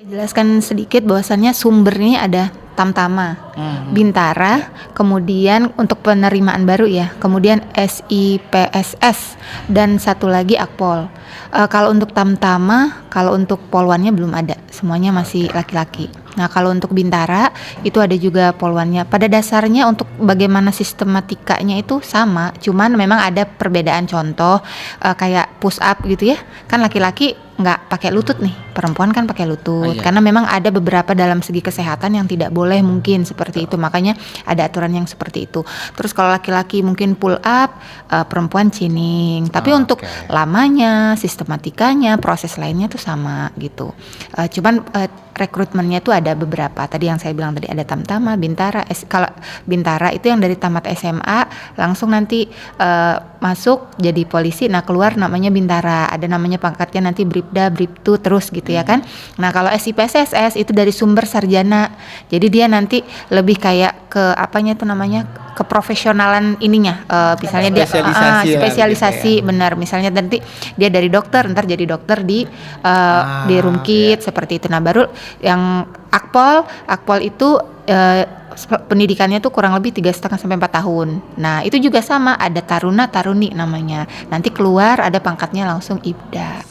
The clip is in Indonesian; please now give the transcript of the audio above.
Jelaskan sedikit bahwasannya sumbernya ada Tamtama, Bintara, kemudian untuk penerimaan baru ya, kemudian SIPSS dan satu lagi Akpol. Kalau untuk Tamtama, kalau untuk polwannya belum ada, semuanya masih laki-laki. Nah kalau untuk Bintara itu ada juga polwannya. Pada dasarnya untuk bagaimana sistematikanya itu sama, cuman memang ada perbedaan contoh kayak push up gitu ya, kan laki-laki nggak pakai lutut nih, perempuan kan pakai lutut, karena memang ada beberapa dalam segi kesehatan yang tidak boleh mungkin seperti itu, makanya ada aturan yang seperti itu. Terus kalau laki-laki mungkin pull up, perempuan chinning, tapi untuk lamanya, sistematikanya, proses lainnya tuh sama gitu. Cuman rekrutmennya tuh ada beberapa, tadi yang saya bilang tadi ada Tamtama, Bintara. Kalau Bintara itu yang dari tamat SMA langsung nanti masuk jadi polisi, nah keluar namanya Bintara, ada namanya pangkatnya nanti Bribda, Bribtu terus gitu ya kan. Nah kalau SIPSSS itu dari sumber sarjana, jadi dia nanti lebih kayak ke apanya itu namanya, keprofesionalan ininya, misalnya dia spesialisasi benar, misalnya nanti dia dari dokter, ntar jadi dokter di Rumkit seperti itu. Nah baru yang Akpol itu pendidikannya tuh kurang lebih 3,5 sampai 4 tahun. Nah itu juga sama, ada Taruna Taruni namanya, nanti keluar ada pangkatnya langsung Ibda.